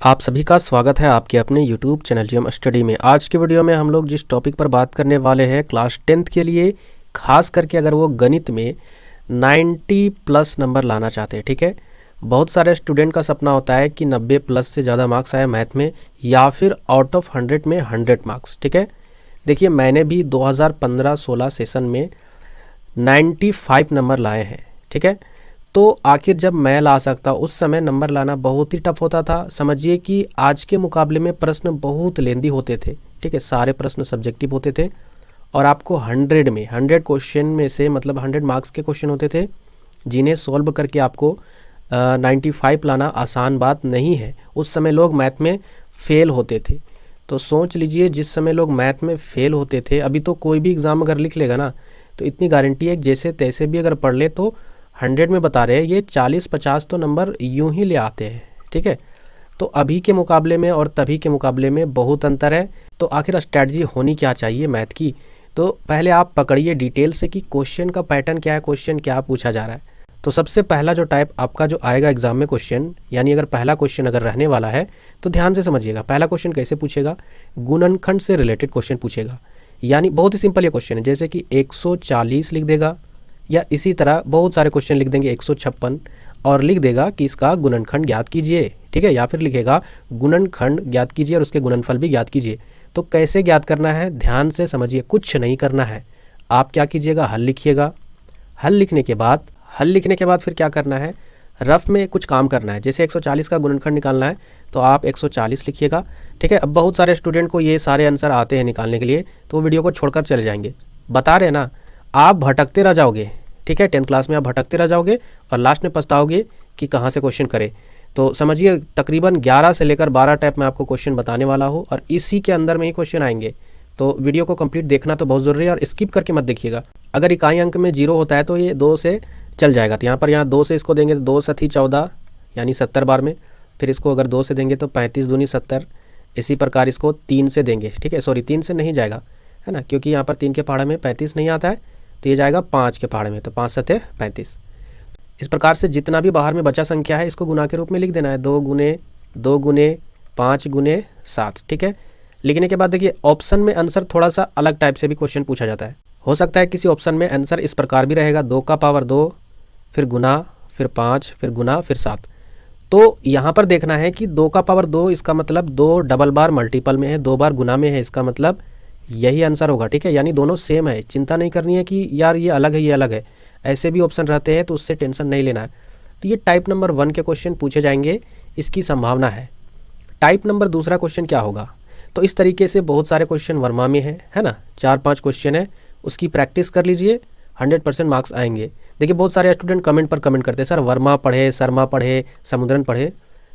आप सभी का स्वागत है आपके अपने यूट्यूब चैनल जीएम स्टडी में। आज की वीडियो में हम लोग जिस टॉपिक पर बात करने वाले हैं क्लास 10th के लिए, खास करके अगर वो गणित में 90 प्लस नंबर लाना चाहते हैं। ठीक है, बहुत सारे स्टूडेंट का सपना होता है कि 90 प्लस से ज़्यादा मार्क्स आए मैथ में, या फिर आउट ऑफ 100 में 100 मार्क्स। ठीक है, देखिए मैंने भी 2015-16 सेशन में 95 नंबर लाए हैं। ठीक है, तो आखिर जब मैं ला सकता, उस समय नंबर लाना बहुत ही टफ होता था। समझिए कि आज के मुकाबले में प्रश्न बहुत लेंदी होते थे। ठीक है, सारे प्रश्न सब्जेक्टिव होते थे और आपको 100 क्वेश्चन में से मतलब 100 मार्क्स के क्वेश्चन होते थे, जिन्हें सॉल्व करके आपको 95 लाना आसान बात नहीं है। उस समय लोग मैथ में फेल होते थे। तो सोच लीजिए, जिस समय लोग मैथ में फेल होते थे, अभी तो कोई भी एग्ज़ाम अगर लिख लेगा ना, तो इतनी गारंटी है जैसे तैसे भी अगर पढ़ ले तो 100 में बता रहे हैं ये 40-50 तो नंबर यूं ही ले आते हैं। ठीक है, तो अभी के मुकाबले में और तभी के मुकाबले में बहुत अंतर है। तो आखिर स्ट्रैटेजी होनी क्या चाहिए मैथ की, तो पहले आप पकड़िए डिटेल से कि क्वेश्चन का पैटर्न क्या है, क्वेश्चन क्या पूछा जा रहा है। तो सबसे पहला जो टाइप आपका जो आएगा एग्जाम में क्वेश्चन, यानी अगर पहला क्वेश्चन अगर रहने वाला है तो ध्यान से समझिएगा। पहला क्वेश्चन कैसे पूछेगा, गुणनखंड से रिलेटेड क्वेश्चन पूछेगा। यानी बहुत ही सिंपल ये क्वेश्चन है, जैसे कि 140 लिख देगा, या इसी तरह बहुत सारे क्वेश्चन लिख देंगे 156 और लिख देगा कि इसका गुणनखंड ज्ञात कीजिए। ठीक है, या फिर लिखेगा गुणनखंड ज्ञात कीजिए और उसके गुणनफल भी ज्ञात कीजिए। तो कैसे ज्ञात करना है ध्यान से समझिए, कुछ नहीं करना है। आप क्या कीजिएगा, हल लिखिएगा। हल लिखने के बाद फिर क्या करना है, रफ में कुछ काम करना है। जैसे 140 का गुणनखंड निकालना है तो आप 140 लिखिएगा। ठीक है, अब बहुत सारे स्टूडेंट को ये सारे आंसर आते हैं निकालने के लिए, तो वो वीडियो को छोड़कर चले जाएंगे। बता रहे ना, आप भटकते रह जाओगे। ठीक है, 10th क्लास में आप भटकते रह जाओगे और लास्ट में पछताओगे कि कहाँ से क्वेश्चन करें। तो समझिए तकरीबन 11 से लेकर 12 टाइप में आपको क्वेश्चन बताने वाला हो और इसी के अंदर में ही क्वेश्चन आएंगे। तो वीडियो को कंप्लीट देखना तो बहुत ज़रूरी है और स्किप करके मत देखिएगा। अगर इकाई अंक में 0 होता है तो ये 2 से चल जाएगा। तो यहाँ 2 से इसको देंगे तो 2 सती 14 यानी 70 बार में। फिर इसको अगर 2 से देंगे तो 35 दूनी 70। इसी प्रकार इसको 3 से देंगे। ठीक है, सॉरी 3 से नहीं जाएगा, है ना, क्योंकि यहाँ पर 3 के पहाड़े में 35 नहीं आता है, तो ये जाएगा 5 के पहाड़ में, तो 5 सते 35। इस प्रकार से जितना भी बाहर में बचा संख्या है इसको गुना के रूप में लिख देना है, 2 गुने 5 गुने 7। ठीक है, लिखने के बाद देखिए ऑप्शन में आंसर थोड़ा सा अलग टाइप से भी क्वेश्चन पूछा जाता है। हो सकता है किसी ऑप्शन में आंसर इस प्रकार भी रहेगा, 2 का पावर 2, फिर गुना, फिर 5, फिर गुना, फिर 7। तो यहाँ पर देखना है कि 2 का पावर 2 इसका मतलब 2 डबल बार मल्टीपल में है, 2 बार गुना में है, इसका मतलब यही आंसर होगा। ठीक है, यानी दोनों सेम है। चिंता नहीं करनी है कि यार ये अलग है ये अलग है, ऐसे भी ऑप्शन रहते हैं, तो उससे टेंशन नहीं लेना है। तो ये टाइप नंबर 1 के क्वेश्चन पूछे जाएंगे, इसकी संभावना है। टाइप नंबर दूसरा क्वेश्चन क्या होगा, तो इस तरीके से बहुत सारे क्वेश्चन वर्मा में है ना, 4-5 क्वेश्चन है, उसकी प्रैक्टिस कर लीजिए, 100% मार्क्स आएंगे। देखिए बहुत सारे स्टूडेंट कमेंट पर कमेंट करते हैं, सर वर्मा पढ़े, शर्मा पढ़े, समुद्रन पढ़े।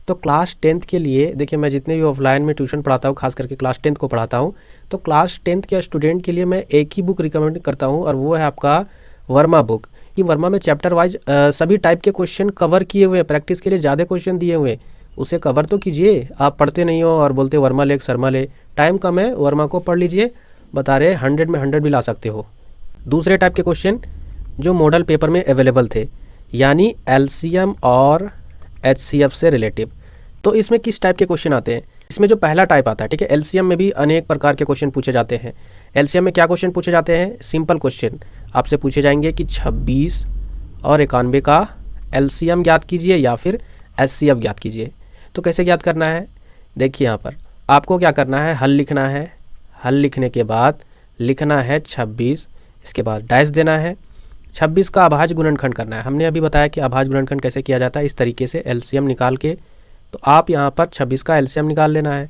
तो क्लास 10th के लिए देखिए, मैं जितने भी ऑफलाइन में ट्यूशन पढ़ाता हूँ, खास करके क्लास 10th को पढ़ाता हूँ, तो क्लास 10th के स्टूडेंट के लिए मैं एक ही बुक रिकमेंड करता हूँ और वो है आपका वर्मा बुक। कि वर्मा में चैप्टर वाइज सभी टाइप के क्वेश्चन कवर किए हुए हैं, प्रैक्टिस के लिए ज़्यादा क्वेश्चन दिए हुए हैं, उसे कवर तो कीजिए। आप पढ़ते नहीं हो और बोलते वर्मा ले शर्मा ले, टाइम कम है, वर्मा को पढ़ लीजिए। बता रहे 100 में 100 भी ला सकते हो। दूसरे टाइप के क्वेश्चन जो मॉडल पेपर में अवेलेबल थे, यानी एलसीएम और एचसीएफ से रिलेटिव। तो इसमें किस टाइप के क्वेश्चन आते हैं, इसमें जो पहला टाइप आता है, ठीक है, एलसीएम में भी अनेक प्रकार के क्वेश्चन पूछे जाते हैं। एलसीएम में क्या क्वेश्चन पूछे जाते हैं, सिंपल क्वेश्चन आपसे पूछे जाएंगे कि 26 और 91 का एलसीएम ज्ञात कीजिए या फिर एचसीएफ ज्ञात कीजिए। तो कैसे ज्ञात करना है, देखिए यहाँ पर आपको क्या करना है, हल लिखना है। हल लिखने के बाद लिखना है 26, इसके बाद डैश देना है। 26 का अभाज्य गुणनखंड करना है। हमने अभी बताया कि अभाज्य गुणनखंड कैसे किया जाता है, इस तरीके से एलसीएम निकाल के। तो आप यहाँ पर 26 का एलसीएम निकाल लेना है।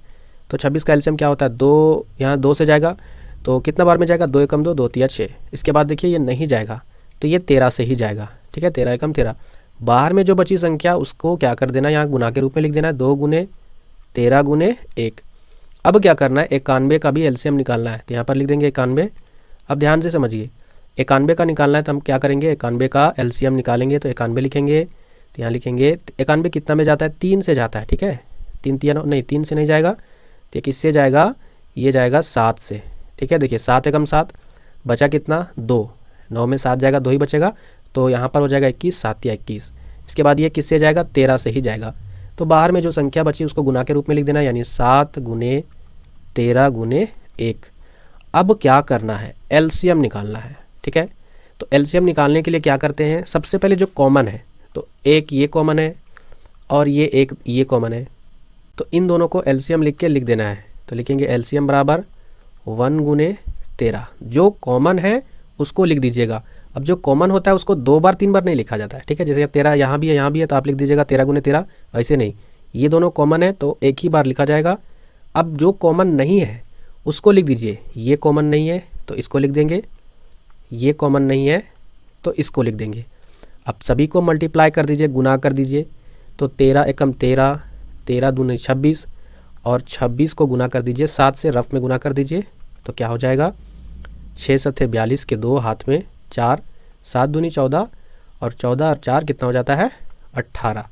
तो 26 का एलसीएम क्या होता है, 2, यहाँ 2 से जाएगा तो कितना बार में जाएगा, 2 एकम 2, 2 तिया 6। इसके बाद देखिए ये नहीं जाएगा तो ये 13 से ही जाएगा। ठीक है, 13 एकम 13। बाहर में जो बची संख्या उसको क्या कर देना, यहाँ गुना के रूप में लिख देना है, 2 गुने 13 गुने 1। अब क्या करना है, 91 का भी एलसीएम निकालना है, तो यहाँ पर लिख देंगे 91। अब ध्यान से समझिए, 91 का निकालना है तो हम क्या करेंगे, 91 का एलसीएम निकालेंगे तो 91 लिखेंगे। तो यहाँ लिखेंगे 91 कितना में जाता है, 3 से जाता है। ठीक है, 3 तिया 9, नहीं 3 से नहीं जाएगा, तो ये किससे जाएगा, ये जाएगा 7 से। ठीक है, देखिए 7 एकम 7, बचा कितना 2, 9 में 7 जाएगा, 2 ही बचेगा, तो यहाँ पर हो जाएगा 21, 7 या 21। इसके बाद ये किससे जाएगा, 13 से ही जाएगा। तो बाहर में जो संख्या बची उसको गुना के रूप में लिख देना, यानी 7 गुने 13 गुने 1। अब क्या करना है, एलसीएम निकालना है। ठीक है, तो एलसीएम निकालने के लिए क्या करते हैं, सबसे पहले जो कॉमन है, तो एक ये कॉमन है और एक ये कॉमन है, तो इन दोनों को एलसीएम लिख के लिख देना है। तो लिखेंगे एलसीएम बराबर 1 गुने 13। जो कॉमन है उसको लिख दीजिएगा। अब जो कॉमन होता है उसको 2 बार 3 बार नहीं लिखा जाता है। ठीक है, जैसे 13 यहाँ भी है यहाँ भी है तो आप लिख दीजिएगा 13 गुने 13, ऐसे नहीं। ये दोनों कॉमन है तो एक ही बार लिखा जाएगा। अब जो कॉमन नहीं है उसको लिख दीजिए। ये कॉमन नहीं है तो इसको लिख देंगे, ये कॉमन नहीं है तो इसको लिख देंगे। अब सभी को मल्टीप्लाई कर दीजिए, गुना कर दीजिए। तो 13 एकम 13, 13 दूनी 26 और 26 को गुना कर दीजिए 7 से, रफ में गुना कर दीजिए। तो क्या हो जाएगा, 6 सत्ते 42 के 2 हाथ में 4, 7 दूनी 14 और 14 और 4 कितना हो जाता है 18।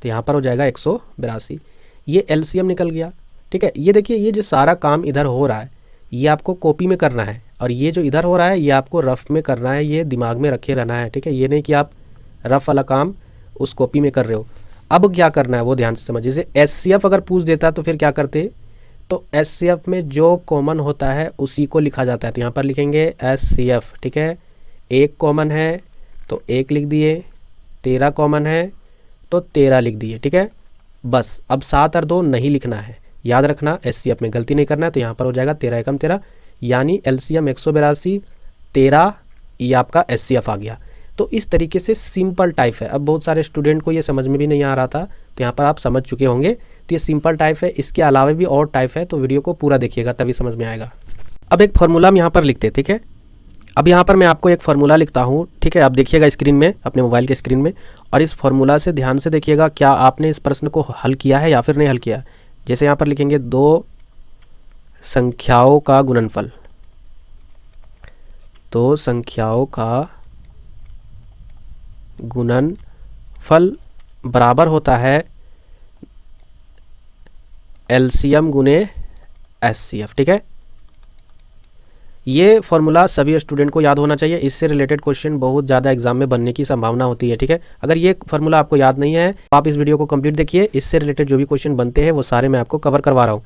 तो यहाँ पर हो जाएगा 182। ये एलसीएम निकल गया। ठीक है, ये देखिए ये जो सारा काम इधर हो रहा है ये आपको कॉपी में करना है और ये जो इधर हो रहा है ये आपको रफ में करना है, ये दिमाग में रखे रहना है। ठीक है, ये नहीं कि आप रफ वाला काम उस कॉपी में कर रहे हो। अब क्या करना है वो ध्यान से समझिए। जैसे एचसीएफ अगर पूछ देता तो फिर क्या करते, तो एचसीएफ में जो कॉमन होता है उसी को लिखा जाता है। तो यहाँ पर लिखेंगे एचसीएफ। ठीक है, एक कॉमन है तो 1 लिख दिए, 13 कॉमन है तो 13 लिख दिए। ठीक है, बस अब 7 और 2 नहीं लिखना है, याद रखना एचसीएफ में गलती नहीं करना है। तो यहाँ पर हो जाएगा 13 एकम 13, यानी एलसीएम 182, 13 ये आपका एचसीएफ आ गया। तो इस तरीके से सिंपल टाइप है। अब बहुत सारे स्टूडेंट को ये समझ में भी नहीं आ रहा था, तो यहाँ पर आप समझ चुके होंगे। तो ये सिंपल टाइप है, इसके अलावा भी और टाइप है, तो वीडियो को पूरा देखिएगा तभी समझ में आएगा। अब एक फार्मूला हम यहाँ पर लिखते हैं। ठीक है, अब यहाँ पर मैं आपको एक फार्मूला लिखता हूँ। ठीक है, आप देखिएगा स्क्रीन में, अपने मोबाइल के स्क्रीन में, और इस फार्मूला से ध्यान से देखिएगा क्या आपने इस प्रश्न को हल किया है या फिर नहीं हल किया। जैसे यहाँ पर लिखेंगे 2 संख्याओं का गुणनफल, 2 संख्याओं का गुणनफल बराबर होता है एलसीएम गुने एचसीएफ। ठीक है, ये फॉर्मूला सभी स्टूडेंट को याद होना चाहिए। इससे रिलेटेड क्वेश्चन बहुत ज़्यादा एग्जाम में बनने की संभावना होती है। ठीक है, अगर ये फार्मूला आपको याद नहीं है आप इस वीडियो को कंप्लीट देखिए, इससे रिलेटेड जो भी क्वेश्चन बनते हैं वो सारे मैं आपको कवर करवा रहा हूँ।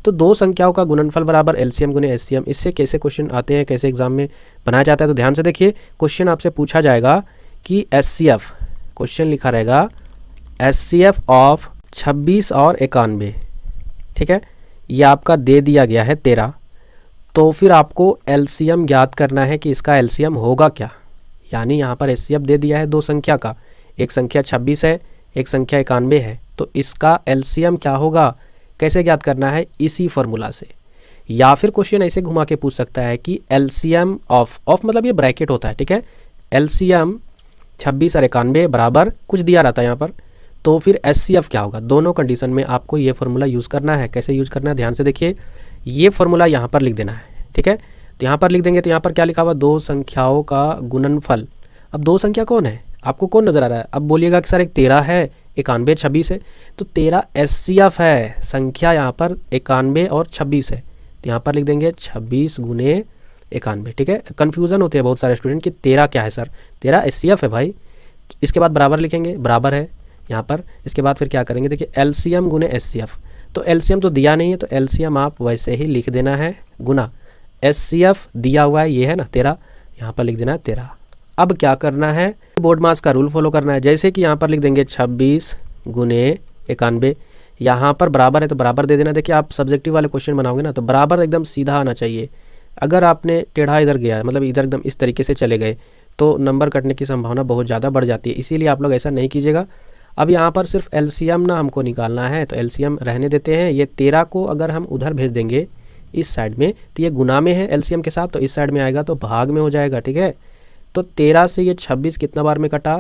तो 2 संख्याओं का गुणनफल बराबर एलसीएम गुने एचसीएम, इससे कैसे क्वेश्चन आते हैं, कैसे एग्जाम में बनाया जाता है, तो ध्यान से देखिए। क्वेश्चन आपसे पूछा जाएगा कि एचसीएफ, क्वेश्चन लिखा रहेगा एचसीएफ ऑफ 26 और 91। ठीक है, ये आपका दे दिया गया है 13। तो फिर आपको एलसीएम ज्ञात करना है कि इसका एलसीएम होगा क्या। यानी यहाँ पर एचसीएफ दे दिया है 2 संख्या का, एक संख्या 26 है, एक संख्या 91 है, तो इसका एलसीएम क्या होगा, कैसे ज्ञात करना है, इसी फार्मूला से। या फिर क्वेश्चन ऐसे घुमा के पूछ सकता है कि एलसीएम ऑफ मतलब ये ब्रैकेट होता है। ठीक है, एलसीएम 26 और 91 बराबर कुछ दिया रहता है यहाँ पर, तो फिर एचसीएफ क्या होगा। दोनों कंडीशन में आपको ये फार्मूला यूज़ करना है। कैसे यूज़ करना है ध्यान से देखिए। ये फार्मूला यहाँ पर लिख देना है। ठीक है, तो यहाँ पर लिख देंगे। तो यहाँ पर क्या लिखा हुआ, 2 संख्याओं का गुणनफल। अब 2 संख्या कौन है, आपको कौन नज़र आ रहा है। अब बोलिएगा कि सर एक 13 है, 91 26 है, तो 13 एचसीएफ है। संख्या यहाँ पर 91 और 26 है, तो यहाँ पर लिख देंगे 26 गुने 91। ठीक है, कन्फ्यूज़न होते हैं बहुत सारे स्टूडेंट कि 13 क्या है सर, 13 एचसीएफ है भाई। इसके बाद बराबर लिखेंगे, बराबर है यहाँ पर। इसके बाद फिर क्या करेंगे, देखिए एलसीएम गुने एचसीएफ। तो एलसीएम तो दिया नहीं है, तो एलसीएम आप वैसे ही लिख देना है, गुना एचसीएफ दिया हुआ है ये है ना 13, यहाँ पर लिख देना है 13। अब क्या करना है, बोर्ड मास का रूल फॉलो करना है। जैसे कि यहाँ पर लिख देंगे 26 गुने 91, यहाँ पर बराबर है तो बराबर दे देना। देखिए आप सब्जेक्टिव वाले क्वेश्चन बनाओगे ना तो बराबर एकदम सीधा आना चाहिए। अगर आपने टेढ़ा इधर गया है, मतलब इधर एकदम इस तरीके से चले गए, तो नंबर कटने की संभावना बहुत ज़्यादा बढ़ जाती है। इसीलिए आप लोग ऐसा नहीं कीजिएगा। अब यहाँ पर सिर्फ एलसीएम ना हमको निकालना है, तो एलसीएम रहने देते हैं। ये 13 को अगर हम उधर भेज देंगे इस साइड में, तो ये गुना में है एलसीएम के साथ, तो इस साइड में आएगा तो भाग में हो जाएगा। ठीक है, तो 13 से ये 26 कितना बार में कटा,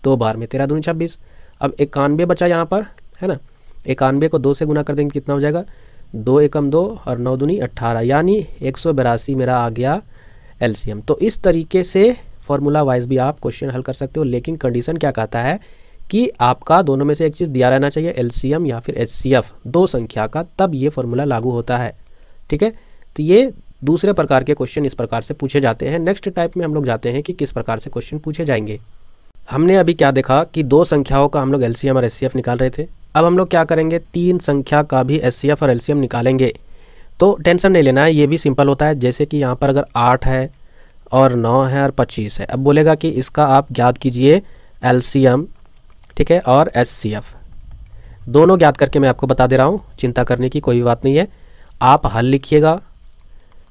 2 बार में, 13 दूनी 26। अब 91 बचा यहाँ पर है ना, 91 को 2 से गुना कर देंगे कितना हो जाएगा, 2 एकम 2 और 9 दूनी 18, यानी 182 मेरा आ गया एलसीएम। तो इस तरीके से फॉर्मूला वाइज भी आप क्वेश्चन हल कर सकते हो, लेकिन कंडीशन क्या कहता है कि आपका दोनों में से एक चीज़ दिया रहना चाहिए, एलसीएम या फिर एचसीएफ 2 संख्या का, तब ये फॉर्मूला लागू होता है। ठीक है, तो ये दूसरे प्रकार के क्वेश्चन इस प्रकार से पूछे जाते हैं। नेक्स्ट टाइप में हम लोग जाते हैं कि किस प्रकार से क्वेश्चन पूछे जाएंगे। हमने अभी क्या देखा कि 2 संख्याओं का हम लोग एलसीएम और एचसीएफ निकाल रहे थे। अब हम लोग क्या करेंगे, तीन संख्या का भी एचसीएफ और एलसीएम निकालेंगे। तो टेंशन नहीं लेना है, ये भी सिंपल होता है। जैसे कि यहाँ पर अगर 8 है और 9 है और 25 है, अब बोलेगा कि इसका आप ज्ञात कीजिए एलसीएम, ठीक है, और एचसीएफ। दोनों ज्ञात करके मैं आपको बता दे रहा हूँ, चिंता करने की कोई बात नहीं है। आप हल लिखिएगा,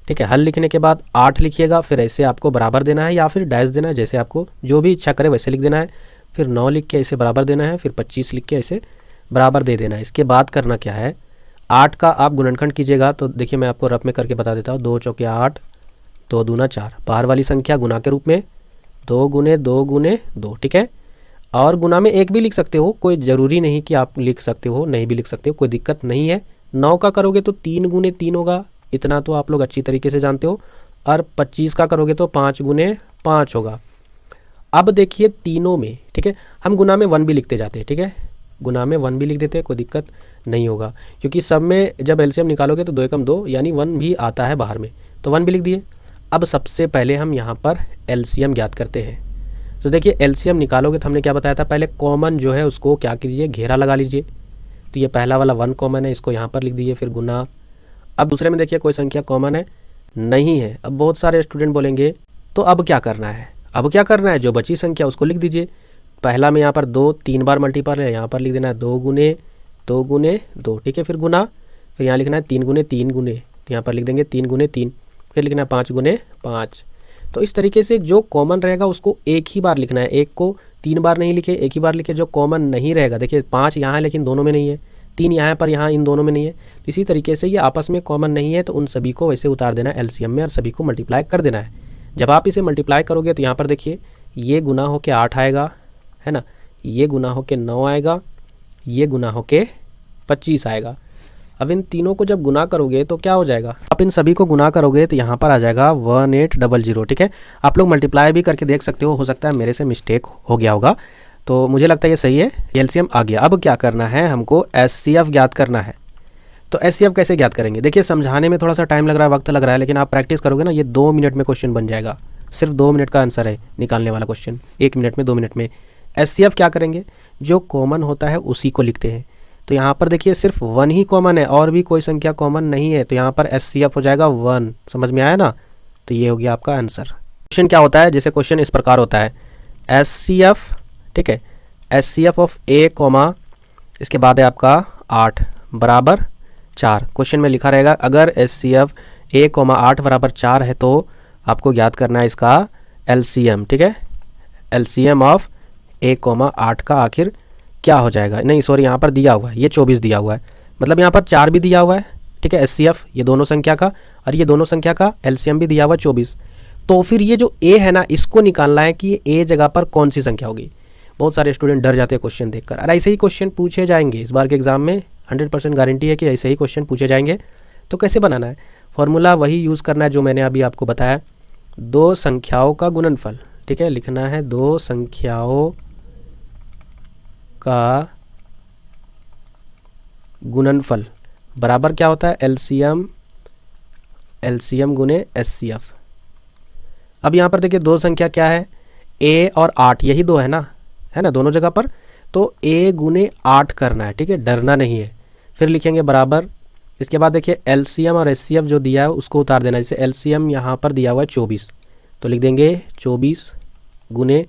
ठीक है। हल लिखने के बाद 8 लिखिएगा, फिर ऐसे आपको बराबर देना है या फिर डैश देना है, जैसे आपको जो भी इच्छा करे वैसे लिख देना है। फिर 9 लिख के ऐसे बराबर देना है, फिर 25 लिख के ऐसे बराबर दे देना है। इसके बाद करना क्या है, 8 का आप गुणनखंड कीजिएगा। तो देखिए मैं आपको रफ में करके बता देता हूँ। 2 चौके 8, 2 दूना 4, बाहर वाली संख्या गुना के रूप में 2 गुने 2 गुने 2, ठीक है। और गुना में 1 भी लिख सकते हो, कोई ज़रूरी नहीं कि आप लिख सकते हो, नहीं भी लिख सकते हो, कोई दिक्कत नहीं है। 9 का करोगे तो 3 गुने 3 होगा, इतना तो आप लोग अच्छी तरीके से जानते हो। और 25 का करोगे तो 5 गुने 5 होगा। अब देखिए तीनों में, ठीक है, हम गुना में 1 भी लिखते जाते हैं, ठीक है, गुना में 1 भी लिख देते हैं, कोई दिक्कत नहीं होगा। क्योंकि सब में जब एलसीएम निकालोगे तो 2 एकम 2 यानी 1 भी आता है बाहर में, तो 1 भी लिख दिए। अब सबसे पहले हम यहाँ पर एलसीएम ज्ञात करते हैं। तो देखिए एलसीएम निकालोगे तो हमने क्या बताया था, पहले कॉमन जो है उसको क्या कीजिए, घेरा लगा लीजिए। तो ये पहला वाला 1 कॉमन है, इसको यहाँ पर लिख दीजिए, फिर गुना। अब दूसरे में देखिए कोई संख्या कॉमन है नहीं है। अब बहुत सारे स्टूडेंट बोलेंगे तो अब क्या करना है, अब क्या करना है, जो बची संख्या उसको लिख दीजिए। पहला में यहाँ पर 2 3 बार मल्टीपल है, यहाँ पर लिख देना है 2 गुने 2 गुने 2, ठीक है। फिर गुना, फिर यहाँ लिखना है 3 गुने 3 गुने, तो यहाँ पर लिख देंगे 3 गुने 3, फिर लिखना है 5 गुने 5। तो इस तरीके से जो कॉमन रहेगा उसको एक ही बार लिखना है, एक को 3 बार नहीं लिखे, एक ही बार लिखे। जो कॉमन नहीं रहेगा, देखिए 5 यहाँ है लेकिन दोनों में नहीं है, 3 यहाँ पर, यहाँ इन दोनों में नहीं है। तो इसी तरीके से ये आपस में कॉमन नहीं है, तो उन सभी को वैसे उतार देना है एलसीएम में और सभी को मल्टीप्लाई कर देना है। जब आप इसे मल्टीप्लाई करोगे तो यहाँ पर देखिए ये गुना हो के 8 आएगा, है ना, ये गुना हो के 9 आएगा, ये गुना हो के 25 आएगा। अब इन तीनों को जब गुना करोगे तो क्या हो जाएगा, आप इन सभी को गुना करोगे तो यहाँ पर आ जाएगा 1800, ठीक है। आप लोग मल्टीप्लाई भी करके देख सकते हो सकता है मेरे से मिस्टेक हो गया होगा, तो मुझे लगता है ये सही है। एलसीएम आ गया। अब क्या करना है, हमको एचसीएफ ज्ञात करना है। तो एचसीएफ कैसे ज्ञात करेंगे, देखिए समझाने में थोड़ा सा टाइम लग रहा है, वक्त लग रहा है, लेकिन आप प्रैक्टिस करोगे ना, ये 2 मिनट में क्वेश्चन बन जाएगा। सिर्फ 2 मिनट का आंसर है निकालने वाला क्वेश्चन, 1 मिनट में 2 मिनट में। एचसीएफ क्या करेंगे, जो कॉमन होता है उसी को लिखते हैं। तो यहाँ पर देखिए सिर्फ 1 ही कॉमन है और भी कोई संख्या कॉमन नहीं है, तो यहाँ पर एचसीएफ हो जाएगा 1। समझ में आया ना, तो ये हो गया आपका आंसर। क्वेश्चन क्या होता है, जैसे क्वेश्चन इस प्रकार होता है, एचसीएफ, ठीक है, एचसीएफ ऑफ ए कॉमा, इसके बाद है आपका 8 बराबर 4। क्वेश्चन में लिखा रहेगा अगर एचसीएफ ए कॉमा 8 बराबर 4 है तो आपको ज्ञात करना है इसका एलसीएम, ठीक है। एलसीएम ऑफ ए कॉमा 8 का आखिर क्या हो जाएगा, नहीं सॉरी यहाँ पर दिया हुआ है, ये 24 दिया हुआ है, मतलब यहाँ पर 4 भी दिया हुआ है, ठीक है। एचसीएफ ये दोनों संख्या का और ये दोनों संख्या का एलसीएम भी दिया हुआ है 24। तो फिर ये जो ए है ना, इसको निकालना है कि ये ए जगह पर कौन सी संख्या होगी। बहुत सारे स्टूडेंट डर जाते हैं क्वेश्चन देखकर, और ऐसे ही क्वेश्चन पूछे जाएंगे इस बार के एग्जाम में, 100% गारंटी है कि ऐसे ही क्वेश्चन पूछे जाएंगे। तो कैसे बनाना है, फॉर्मूला वही यूज़ करना है जो मैंने अभी आपको बताया, 2 संख्याओं का गुणनफल, ठीक है। लिखना है 2 संख्याओं का गुणनफल बराबर क्या होता है, एलसीएम, एलसीएम गुने एचसीएफ। अब यहाँ पर देखिए 2 संख्या क्या है, ए और 8, यही 2 है ना, है ना, दोनों जगह पर। तो ए गुने 8 करना है, ठीक है, डरना नहीं है। फिर लिखेंगे बराबर, इसके बाद देखिए एलसीएम और एचसीएफ जो दिया है उसको उतार देना। जैसे एलसीएम यहाँ पर दिया हुआ है 24, तो लिख देंगे 24 गुने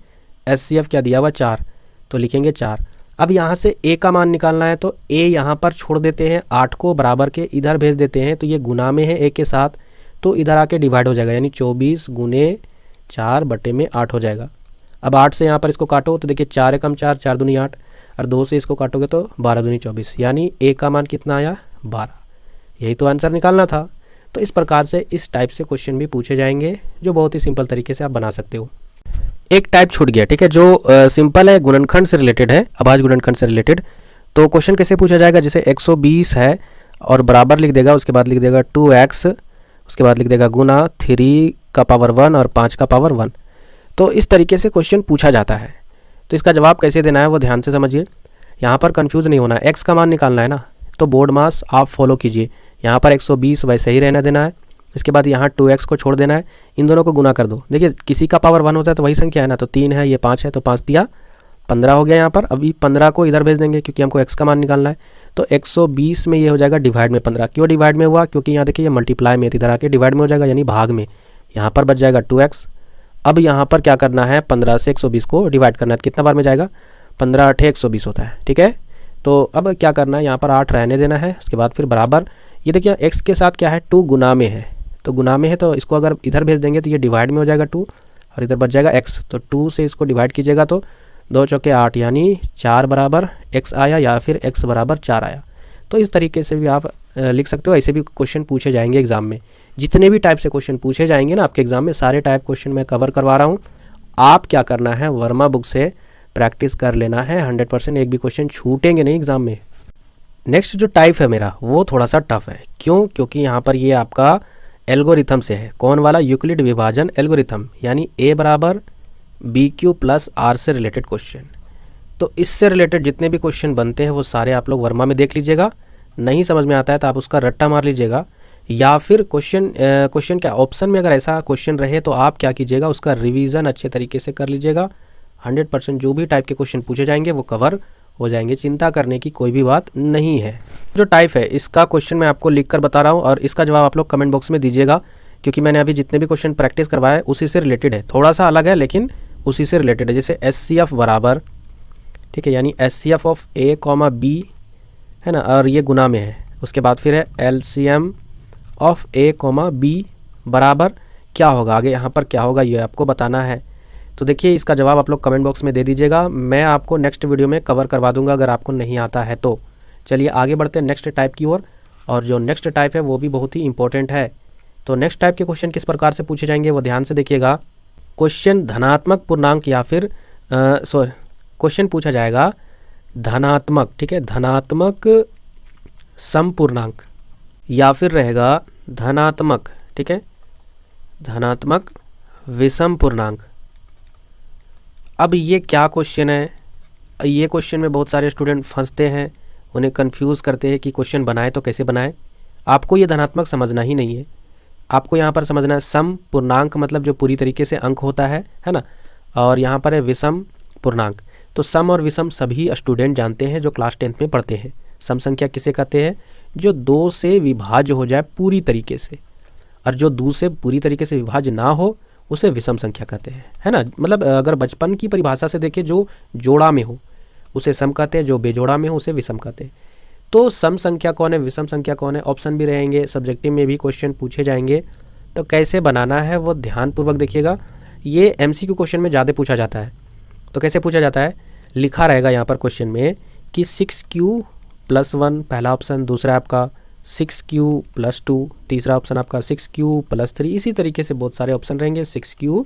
एचसीएफ क्या दिया हुआ 4, तो लिखेंगे 4। अब यहाँ से ए का मान निकालना है, तो ए यहाँ पर छोड़ देते हैं, 8 को बराबर के इधर भेज देते हैं, तो ये गुना में है ए के साथ, तो इधर आके डिवाइड हो जाएगा, यानी 24 गुने 4 बटे में 8 हो जाएगा। अब 8 से यहाँ पर इसको काटो तो देखिए 4 एकम 4, 4 दूनी 8, और 2 से इसको काटोगे तो 12 दूनी 24, यानी ए का मान कितना आया 12। यही तो आंसर निकालना था। तो इस प्रकार से इस टाइप से क्वेश्चन भी पूछे जाएंगे, जो बहुत ही सिंपल तरीके से आप बना सकते हो। एक टाइप छूट गया, ठीक है, जो सिंपल है, गुणनखंड से रिलेटेड है, अभाज्य गुणनखंड से रिलेटेड। तो क्वेश्चन कैसे पूछा जाएगा, जैसे 120 है और बराबर लिख देगा, उसके बाद लिख देगा 2x, उसके बाद लिख देगा गुना 3 का पावर 1 और 5 का पावर 1। तो इस तरीके से क्वेश्चन पूछा जाता है। तो इसका जवाब कैसे देना है वो ध्यान से समझिए, यहाँ पर कंफ्यूज नहीं होना है। एक्स का मान निकालना है ना, तो बोर्ड मास आप फॉलो कीजिए, यहाँ पर 120 वैसे ही रहना देना है, इसके बाद यहाँ 2x को छोड़ देना है, इन दोनों को गुना कर दो। देखिए किसी का पावर 1 होता है तो वही संख्या है ना, तो 3 है, ये 5 है, तो 5 दिया 15 हो गया यहाँ पर। अभी 15 को इधर भेज देंगे क्योंकि हमको x का मान निकालना है। तो 120 में ये हो जाएगा डिवाइड में 15। क्यों डिवाइड में हुआ? क्योंकि यहाँ देखिए ये मल्टीप्लाई में, इधर आके डिवाइड में हो जाएगा यानी भाग में। यहाँ पर बच जाएगा 2x। अब यहाँ पर क्या करना है, 15 से 120 को डिवाइड करना है। कितना बार में जाएगा? 15 8 120 होता है, ठीक है। तो अब क्या करना है, यहाँ पर 8 रहने देना है। उसके बाद फिर बराबर, ये देखिए x के साथ क्या है, 2 गुना में है, तो गुना में है तो इसको अगर इधर भेज देंगे तो ये डिवाइड में हो जाएगा 2 और इधर बच जाएगा x। तो 2 से इसको डिवाइड कीजिएगा तो 2 चौके 8 यानी 4 बराबर x आया या फिर x बराबर 4 आया। तो इस तरीके से भी आप लिख सकते हो। ऐसे भी क्वेश्चन पूछे जाएंगे एग्जाम में। जितने भी टाइप से क्वेश्चन पूछे जाएंगे ना आपके एग्जाम में, सारे टाइप क्वेश्चन मैं कवर करवा रहा हूँ। आप क्या करना है, वर्मा बुक से प्रैक्टिस कर लेना है 100%, एक भी क्वेश्चन छूटेंगे नहीं एग्जाम में। नेक्स्ट जो टाइप है मेरा वो थोड़ा सा टफ है। क्यों? क्योंकि यहाँ पर ये आपका एल्गोरिथम से है। कौन वाला? यूक्लिड विभाजन एल्गोरिथम, यानी a बराबर BQ प्लस R से रिलेटेड क्वेश्चन। तो इससे रिलेटेड जितने भी क्वेश्चन बनते हैं वो सारे आप लोग वर्मा में देख लीजिएगा। नहीं समझ में आता है तो आप उसका रट्टा मार लीजिएगा, या फिर क्वेश्चन क्या ऑप्शन में अगर ऐसा क्वेश्चन रहे तो आप क्या कीजिएगा, उसका रिवीजन अच्छे तरीके से कर लीजिएगा। 100% जो भी टाइप के क्वेश्चन पूछे जाएंगे वो कवर हो जाएंगे, चिंता करने की कोई भी बात नहीं है। जो टाइप है इसका क्वेश्चन मैं आपको लिख कर बता रहा हूँ और इसका जवाब आप लोग कमेंट बॉक्स में दीजिएगा, क्योंकि मैंने अभी जितने भी क्वेश्चन प्रैक्टिस करवाए उसी से रिलेटेड है। थोड़ा सा अलग है लेकिन उसी से रिलेटेड है। जैसे SCF बराबर, ठीक है, यानी SCF ऑफ A, B है ना, और ये गुना में है। उसके बाद फिर है LCM ऑफ A, B बराबर क्या होगा, आगे यहाँ पर क्या होगा ये आपको बताना है। तो देखिए इसका जवाब आप लोग कमेंट बॉक्स में दे दीजिएगा, मैं आपको नेक्स्ट वीडियो में कवर करवा दूंगा अगर आपको नहीं आता है तो। चलिए आगे बढ़ते हैं नेक्स्ट टाइप की ओर, और जो नेक्स्ट टाइप है वो भी बहुत ही इंपॉर्टेंट है। तो नेक्स्ट टाइप के क्वेश्चन किस प्रकार से पूछे जाएंगे वो ध्यान से देखिएगा। क्वेश्चन धनात्मक पूर्णांक या फिर क्वेश्चन पूछा जाएगा धनात्मक, ठीक है, धनात्मक समपूर्णांक या फिर रहेगा धनात्मक, ठीक है, धनात्मक विषम पूर्णांक। अब ये क्या क्वेश्चन है, ये क्वेश्चन में बहुत सारे स्टूडेंट फंसते हैं, उन्हें कंफ्यूज करते हैं कि क्वेश्चन बनाए तो कैसे बनाए। आपको ये धनात्मक समझना ही नहीं है, आपको यहाँ पर समझना है सम पूर्णांक मतलब जो पूरी तरीके से अंक होता है ना, और यहाँ पर है विषम पूर्णांक। तो सम और विषम सभी स्टूडेंट जानते हैं जो क्लास 10th में पढ़ते हैं। सम संख्या किसे कहते हैं? जो 2 से विभाज्य हो जाए पूरी तरीके से, और जो 2 से पूरी तरीके से विभाज्य ना हो उसे विषम संख्या कहते हैं, है ना। मतलब अगर बचपन की परिभाषा से देखें, जो जोड़ा में हो उसे सम कहते हैं, जो बेजोड़ा में हो उसे विषम कहते हैं। तो सम संख्या कौन है, विषम संख्या कौन है, ऑप्शन भी रहेंगे, सब्जेक्टिव में भी क्वेश्चन पूछे जाएंगे। तो कैसे बनाना है वो ध्यानपूर्वक देखिएगा। ये MCQ क्वेश्चन में ज़्यादा पूछा जाता है। तो कैसे पूछा जाता है, लिखा रहेगा यहाँ पर क्वेश्चन में कि 6Q + 1 पहला ऑप्शन, दूसरा आपका 6Q + 2, तीसरा ऑप्शन आपका 6Q + 3, इसी तरीके से बहुत सारे ऑप्शन रहेंगे, 6Q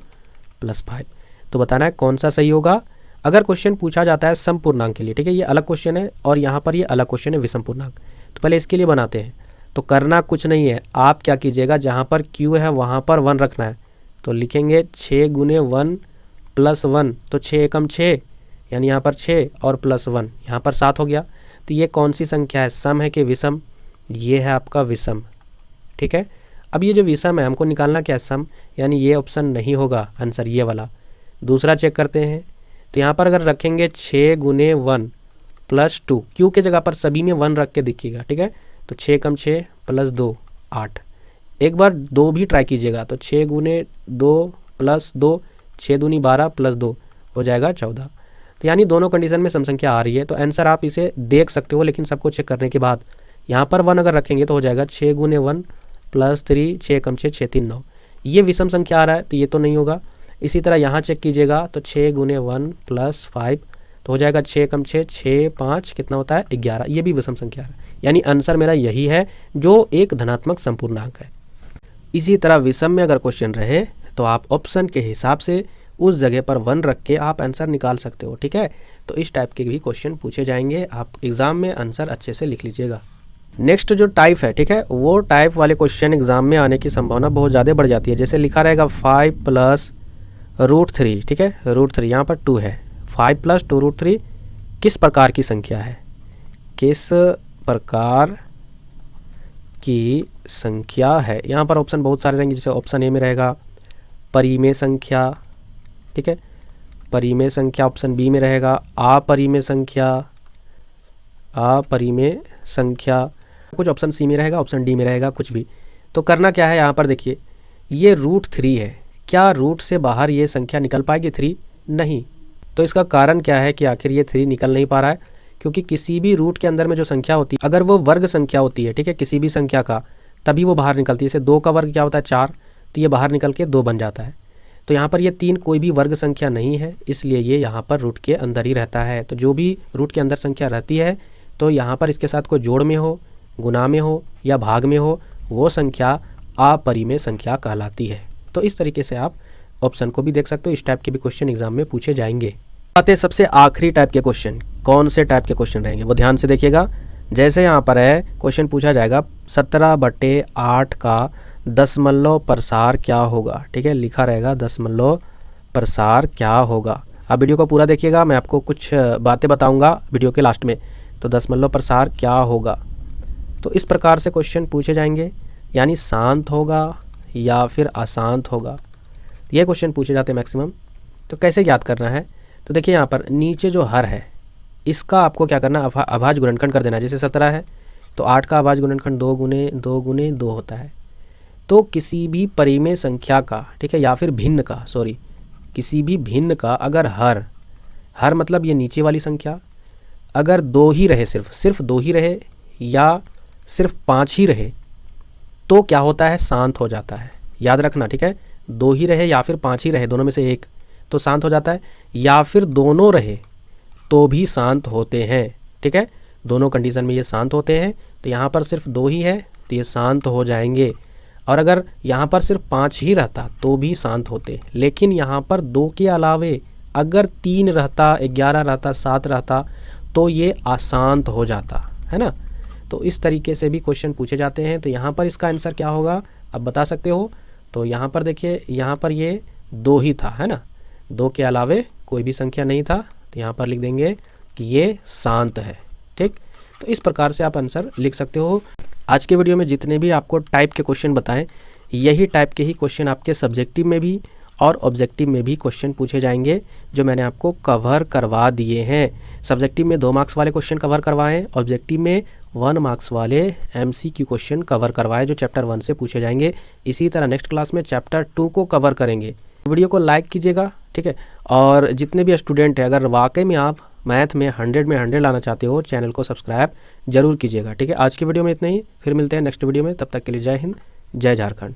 + 5। तो बताना है कौन सा सही होगा। अगर क्वेश्चन पूछा जाता है सम पूर्णांक के लिए, ठीक है, ये अलग क्वेश्चन है और यहाँ पर ये अलग क्वेश्चन है विषम पूर्णांक। तो पहले इसके लिए बनाते हैं। तो करना कुछ नहीं है, आप क्या कीजिएगा, जहाँ पर Q है वहाँ पर 1 रखना है। तो लिखेंगे 6 × 1 + 1, तो 6 एकम 6 यानी यहाँ पर 6 और +1 यहाँ पर 7 हो गया। तो ये कौन सी संख्या है, सम है कि विषम? ये है आपका विषम, ठीक है। अब ये जो विषम है हमको निकालना क्या है, सम, यानी ये ऑप्शन नहीं होगा आंसर, ये वाला। दूसरा चेक करते हैं। तो यहाँ पर अगर रखेंगे 6 × 1 + 2, क्यू के जगह पर सभी में 1 रख के देखिएगा, ठीक है। तो 6 एकम 6 + 2 8। एक बार 2 भी ट्राई कीजिएगा, तो 6 × 2 + 2, 6 दूनी 12 + 2 हो जाएगा 14। तो यानी दोनों कंडीशन में सम संख्या आ रही है। तो आंसर आप इसे देख सकते हो, लेकिन सबको चेक करने के बाद यहाँ पर 1 अगर रखेंगे तो हो जाएगा 6 × 1 + 3, 6 एकम 6, 6 3 9। ये विषम संख्या आ रहा है तो ये तो नहीं होगा। इसी तरह यहाँ चेक कीजिएगा, तो 6 × 1 + 5 तो हो जाएगा 6 एकम 6, 6 5 कितना होता है 11, ये भी विषम संख्या है। यानी आंसर मेरा यही है जो एक धनात्मक संपूर्णांक है। इसी तरह विषम में अगर क्वेश्चन रहे तो आप ऑप्शन के हिसाब से उस जगह पर 1 रख के आप आंसर निकाल सकते हो, ठीक है। तो इस टाइप के भी क्वेश्चन पूछे जाएंगे, आप एग्जाम में आंसर अच्छे से लिख लीजिएगा। नेक्स्ट जो टाइप है, ठीक है, वो टाइप वाले क्वेश्चन एग्जाम में आने की संभावना बहुत ज़्यादा बढ़ जाती है। जैसे लिखा रहेगा 5 + √3, ठीक है, √3 यहाँ पर 2 है, 5 + 2 √3 किस प्रकार की संख्या है, किस प्रकार की संख्या है। यहाँ पर ऑप्शन बहुत सारे रहेंगे, जैसे ऑप्शन ए में रहेगा परिमेय संख्या, ठीक है, परिमेय संख्या ऑप्शन बी में रहेगा, अपरिमेय संख्या कुछ ऑप्शन सी में रहेगा, ऑप्शन डी में रहेगा, कुछ भी। तो करना क्या है यहाँ पर देखिए, ये √3 है, क्या रूट से बाहर ये संख्या निकल पाएगी 3? नहीं। तो इसका कारण क्या है कि आखिर ये 3 निकल नहीं पा रहा है? क्योंकि किसी भी रूट के अंदर में जो संख्या होती है, अगर वो वर्ग संख्या होती है, ठीक है, किसी भी संख्या का, तभी वो बाहर निकलती है। जैसे 2 का वर्ग क्या होता है 4, तो ये बाहर निकल के 2 बन जाता है। तो यहाँ पर ये 3 कोई भी वर्ग संख्या नहीं है, इसलिए ये यहाँ पर रूट के अंदर ही रहता है। तो जो भी रूट के अंदर संख्या रहती है, तो यहाँ पर इसके साथ कोई जोड़ में हो, गुणा में हो या भाग में हो, वो संख्या अपरिमेय संख्या कहलाती है। तो इस तरीके से आप ऑप्शन को भी देख सकते हो। इस टाइप के भी क्वेश्चन एग्जाम में पूछे जाएंगे। आते हैं सबसे आखिरी टाइप के क्वेश्चन। कौन से टाइप के क्वेश्चन रहेंगे वो ध्यान से देखिएगा। जैसे यहाँ पर है क्वेश्चन पूछा जाएगा 17/8 का दशमलव प्रसार क्या होगा, ठीक है, लिखा रहेगा दशमलव प्रसार क्या होगा। आप वीडियो को पूरा देखिएगा, मैं आपको कुछ बातें बताऊंगा वीडियो के लास्ट में। तो दशमलव प्रसार क्या होगा, तो इस प्रकार से क्वेश्चन पूछे जाएंगे, यानी शांत होगा या फिर अशांत होगा, ये क्वेश्चन पूछे जाते हैं मैक्सिमम। तो कैसे याद करना है, तो देखिए यहाँ पर नीचे जो हर है इसका आपको क्या करना है, अभाज्य गुणनखंड कर देना है। जैसे 17 है तो 8 का अभाज्य गुणनखंड 2 गुने 2 होता है। तो किसी भी परिमेय संख्या का, ठीक है, या फिर भिन्न का, किसी भी भिन्न का अगर हर मतलब ये नीचे वाली संख्या अगर 2 ही रहे, सिर्फ 2 ही रहे या सिर्फ 5 ही रहे, तो क्या होता है, शांत हो जाता है। याद रखना, ठीक है, 2 ही रहे या फिर 5 ही रहे, दोनों में से एक, तो शांत हो जाता है। या फिर दोनों रहे तो भी शांत होते हैं, ठीक है, दोनों कंडीशन में ये शांत होते हैं। तो यहाँ पर सिर्फ 2 ही है तो ये शांत हो जाएंगे। और अगर यहाँ पर सिर्फ 5 ही रहता तो भी शांत होते। लेकिन यहाँ पर 2 के अलावे अगर 3 रहता, 11 रहता, 7 रहता, तो ये अशांत हो जाता है ना। तो इस तरीके से भी क्वेश्चन पूछे जाते हैं। तो यहाँ पर इसका आंसर क्या होगा आप बता सकते हो। तो यहाँ पर देखिए, यहाँ पर ये 2 ही था, है ना, 2 के अलावे कोई भी संख्या नहीं था। तो यहाँ पर लिख देंगे कि ये शांत है, ठीक। तो इस प्रकार से आप आंसर लिख सकते हो। आज के वीडियो में जितने भी आपको टाइप के क्वेश्चन बताएं, यही टाइप के ही क्वेश्चन आपके सब्जेक्टिव में भी और ऑब्जेक्टिव में भी क्वेश्चन पूछे जाएंगे, जो मैंने आपको कवर करवा दिए हैं। सब्जेक्टिव में 2 मार्क्स वाले क्वेश्चन कवर करवाएं, ऑब्जेक्टिव में 1 मार्क्स वाले MCQ क्वेश्चन कवर करवाएं, जो चैप्टर 1 से पूछे जाएंगे। इसी तरह नेक्स्ट क्लास में चैप्टर 2 को कवर करेंगे। वीडियो को लाइक कीजिएगा, ठीक है। और जितने भी स्टूडेंट हैं, अगर वाकई में आप मैथ में 100 में 100 लाना चाहते हो, चैनल को सब्सक्राइब जरूर कीजिएगा, ठीक है। आज की वीडियो में इतना ही, फिर मिलते हैं नेक्स्ट वीडियो में। तब तक के लिए जय हिंद, जय झारखंड।